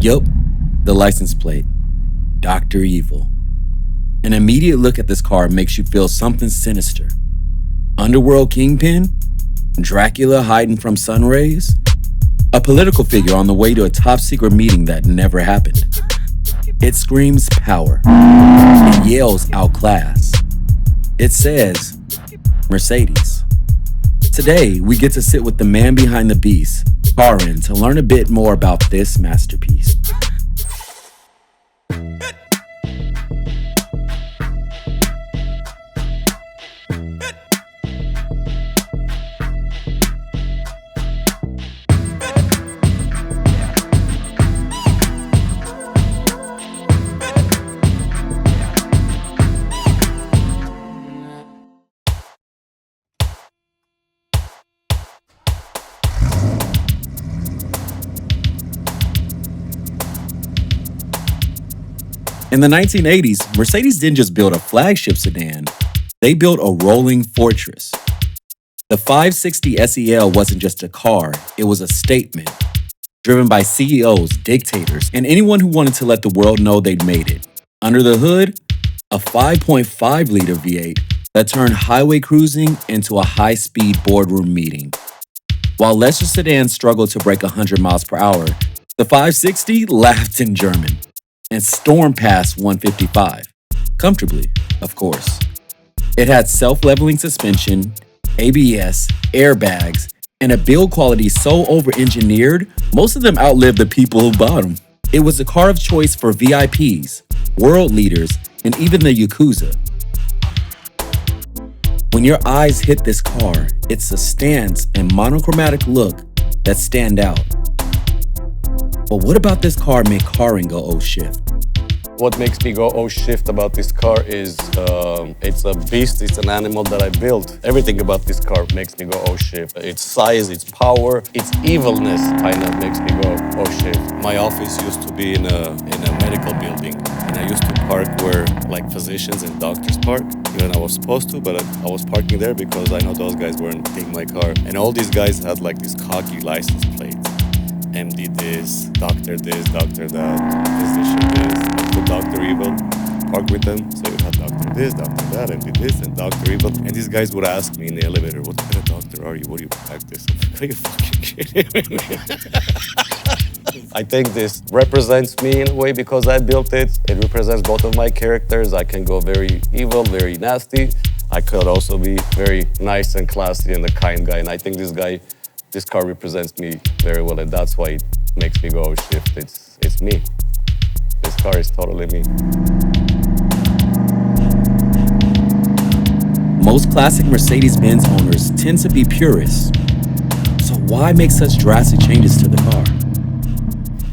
Yup, the license plate. Dr. Evil. An immediate look at this car makes you feel something sinister. Underworld kingpin? Dracula hiding from sun rays? A political figure on the way to a top secret meeting that never happened. It screams power. It yells outclass. It says, Mercedes. Today, we get to sit with the man behind the beast, Karin, to learn a bit more about this masterpiece. In the 1980s, Mercedes didn't just build a flagship sedan, they built a rolling fortress. The 560 SEL wasn't just a car, it was a statement, driven by CEOs, dictators, and anyone who wanted to let the world know they'd made it. Under the hood, a 5.5-liter V8 that turned highway cruising into a high-speed boardroom meeting. While lesser sedans struggled to break 100 miles per hour, the 560 laughed in German and stormed past 155. Comfortably, of course. It had self-leveling suspension, ABS, airbags, and a build quality so over-engineered, most of them outlived the people who bought them. It was a car of choice for VIPs, world leaders, and even the Yakuza. When your eyes hit this car, it's a stance and monochromatic look that stand out. But what about this car made Karin go oh shift? What makes me go oh shift about this car is it's a beast, it's an animal that I built. Everything about this car makes me go oh shift. Its size, its power, its evilness kind of makes me go oh shift. My office used to be in a medical building, and I used to park where like physicians and doctors park. Even I was supposed to, but I was parking there because I know those guys weren't taking my car. And all these guys had like these cocky license plates. MD this, doctor that, physician this, up to Dr. Evil, park with them. So you have doctor this, doctor that, MD this, and Dr. Evil. And these guys would ask me in the elevator, what kind of doctor are you? What do you practice? I'm like, are you fucking kidding me? I think this represents me in a way because I built it. It represents both of my characters. I can go very evil, very nasty. I could also be very nice and classy and a kind guy. And I think this car represents me very well, and that's why it makes me go oh shift. It's me. This car is totally me. Most classic Mercedes Benz owners tend to be purists. So why make such drastic changes to the car?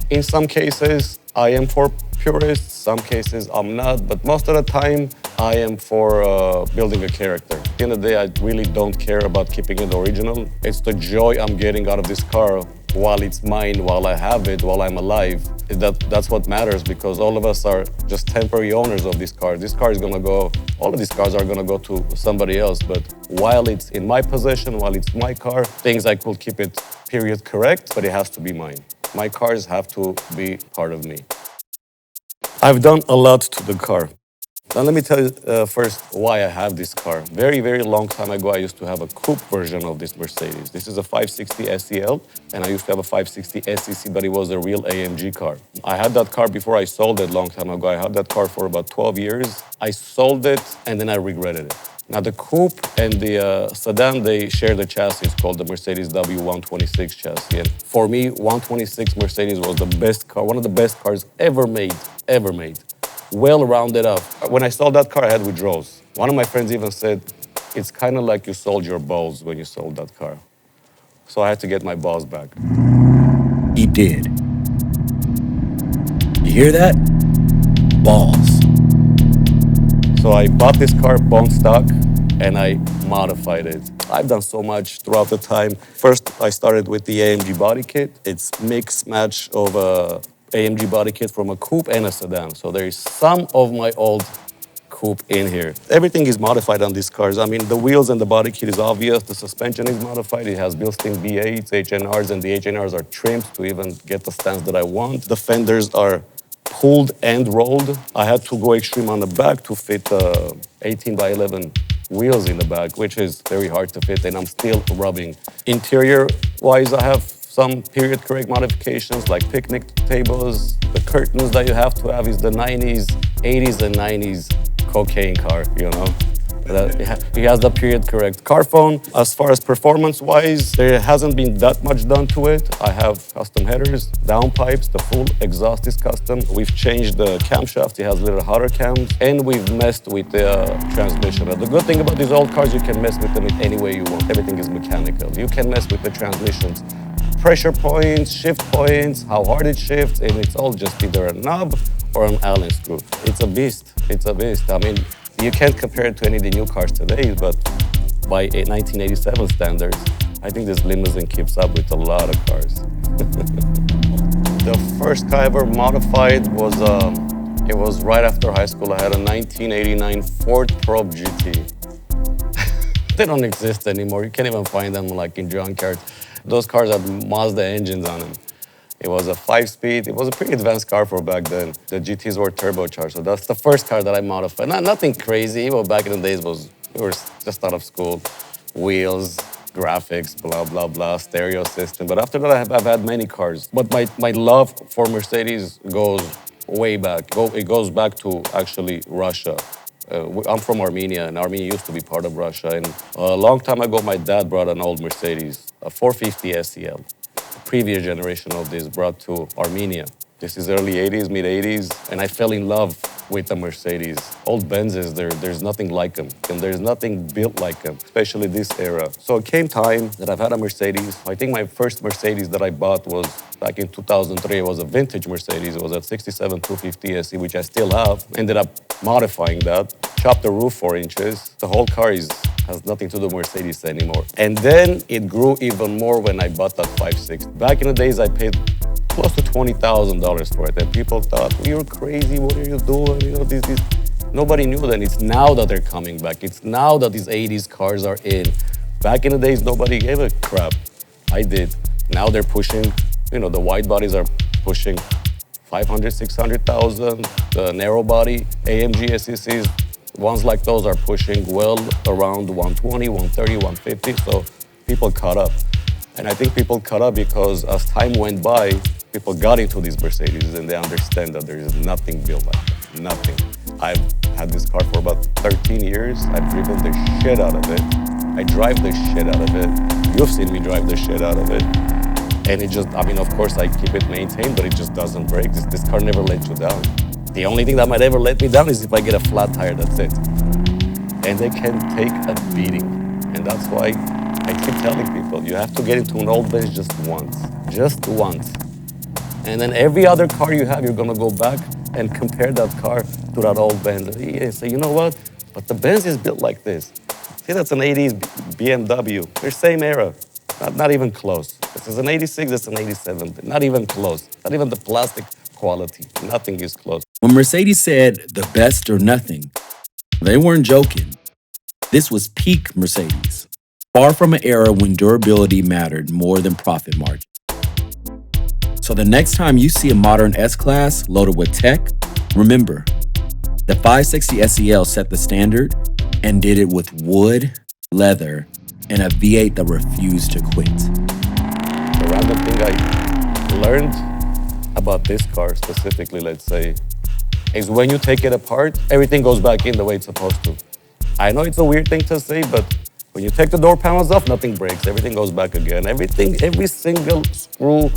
In some cases, I am for purists. Some cases, I'm not. But most of the time, I am for building a character. At the end of the day, I really don't care about keeping it original. It's the joy I'm getting out of this car while it's mine, while I have it, while I'm alive. That's what matters, because all of us are just temporary owners of this car. This car is gonna go, all of these cars are gonna go to somebody else, but while it's in my possession, while it's my car, things I could keep it period correct, but it has to be mine. My cars have to be part of me. I've done a lot to the car. Now let me tell you first why I have this car. Very, very long time ago, I used to have a coupe version of this Mercedes. This is a 560 SEL, and I used to have a 560 SEC, but it was a real AMG car. I had that car before I sold it long time ago. I had that car for about 12 years. I sold it, and then I regretted it. Now the coupe and the sedan, they share the chassis called the Mercedes W126 chassis. And for me, 126 Mercedes was the best car, one of the best cars ever made. Well rounded up. When I sold that car, I had withdrawals. One of my friends even said, it's kind of like you sold your balls when you sold that car. So I had to get my balls back. He did. You hear that? Balls. So I bought this car bone stock and I modified it. I've done so much throughout the time. First, I started with the AMG body kit. It's mix match of a AMG body kit from a coupe and a sedan. So there is some of my old coupe in here. Everything is modified on these cars. I mean, the wheels and the body kit is obvious. The suspension is modified. It has built-in V8s, HNRs, and the HNRs are trimmed to even get the stance that I want. The fenders are pulled and rolled. I had to go extreme on the back to fit 18 by 11 wheels in the back, which is very hard to fit, and I'm still rubbing. Interior-wise, I have some period-correct modifications like picnic tables. The curtains that you have to have is the 90s, 80s, and 90s cocaine car, you know? He has the period-correct car phone. As far as performance-wise, there hasn't been that much done to it. I have custom headers, downpipes, the full exhaust is custom. We've changed the camshaft, it has little hotter cams, and we've messed with the transmission. The good thing about these old cars, you can mess with them in any way you want. Everything is mechanical. You can mess with the transmissions. Pressure points, shift points, how hard it shifts, and it's all just either a knob or an Allen screw. It's a beast. It's a beast. I mean, you can't compare it to any of the new cars today, but by 1987 standards, I think this limousine keeps up with a lot of cars. The first car I ever modified was, it was right after high school. I had a 1989 Ford Probe GT. They don't exist anymore. You can't even find them like in junkyards. Those cars had Mazda engines on them. It was a 5-speed. It was a pretty advanced car for back then. The GTs were turbocharged, so that's the first car that I modified. Nothing crazy. Well, back in the days we were just out of school. Wheels, graphics, blah, blah, blah, stereo system. But after that, I've had many cars. But my love for Mercedes goes way back. It goes back to actually Russia. I'm from Armenia, and Armenia used to be part of Russia. And a long time ago, my dad brought an old Mercedes, a 450 SEL. The previous generation of this brought to Armenia. This is early 80s, mid 80s, and I fell in love with the Mercedes. Old Benzes, there's nothing like them, and there's nothing built like them, especially this era. So it came time that I've had a Mercedes. I think my first Mercedes that I bought was back in 2003. It was a vintage Mercedes. It was a 67 250 SE, which I still have. Ended up modifying that, chopped the roof 4 inches. The whole car has nothing to do with Mercedes anymore. And then it grew even more when I bought that 560. Back in the days, I paid close to $20,000 for it, and people thought, well, you're crazy, what are you doing? You know, this. Nobody knew then. It's now that they're coming back. It's now that these 80s cars are in. Back in the days, nobody gave a crap. I did. Now they're pushing, you know, the wide bodies are pushing 500, 600,000. The narrow body AMG SECs, ones like those are pushing well around 120, 130, 150, so people caught up. And I think people caught up because as time went by, people got into these Mercedes and they understand that there is nothing built like that, nothing. I've had this car for about 13 years. I've driven the shit out of it. I drive the shit out of it. You've seen me drive the shit out of it. And it just, I mean, of course I keep it maintained, but it just doesn't break. This car never lets you down. The only thing that might ever let me down is if I get a flat tire, that's it. And they can take a beating. And that's why I keep telling people, you have to get into an old Benz just once. And then every other car you have, you're gonna go back and compare that car to that old Benz. And say, you know what? But the Benz is built like this. See, that's an 80s BMW. They're same era. Not even close. This is an 86, that's an 87. Not even close. Not even the plastic quality. Nothing is close. When Mercedes said the best or nothing, they weren't joking. This was peak Mercedes. Far from an era when durability mattered more than profit margin. So the next time you see a modern S-Class loaded with tech, remember, the 560 SEL set the standard and did it with wood, leather, and a V8 that refused to quit. The random thing I learned about this car specifically, let's say, is when you take it apart, everything goes back in the way it's supposed to. I know it's a weird thing to say, but when you take the door panels off, nothing breaks. Everything goes back again. Everything, every single screw,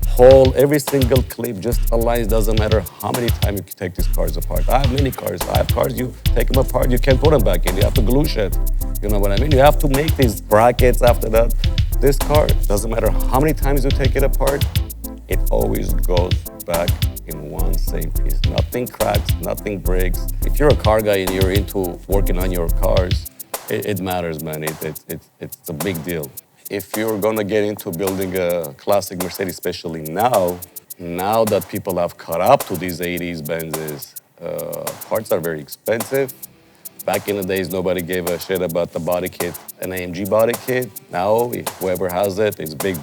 hole, every single clip just aligns. Doesn't matter how many times you take these cars apart. I have many cars. I have cars, you take them apart, you can't put them back in. You have to glue shit. You know what I mean? You have to make these brackets after that. This car, doesn't matter how many times you take it apart, it always goes back in one same piece. Nothing cracks, nothing breaks. If you're a car guy and you're into working on your cars, it matters, man. It's a big deal. If you're gonna get into building a classic Mercedes, especially now that people have caught up to these 80s Benzes, parts are very expensive. Back in the days, nobody gave a shit about the body kit, an AMG body kit. Now, whoever has it, it's big.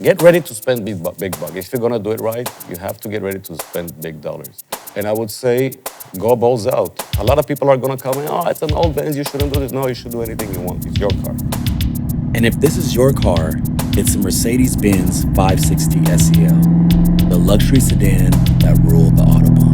Get ready to spend big bucks. If you're gonna do it right, you have to get ready to spend big dollars. And I would say, go balls out. A lot of people are gonna come in, oh, it's an old Benz, you shouldn't do this. No, you should do anything you want. It's your car. And if this is your car, it's a Mercedes Benz 560 SEL, the luxury sedan that ruled the Autobahn.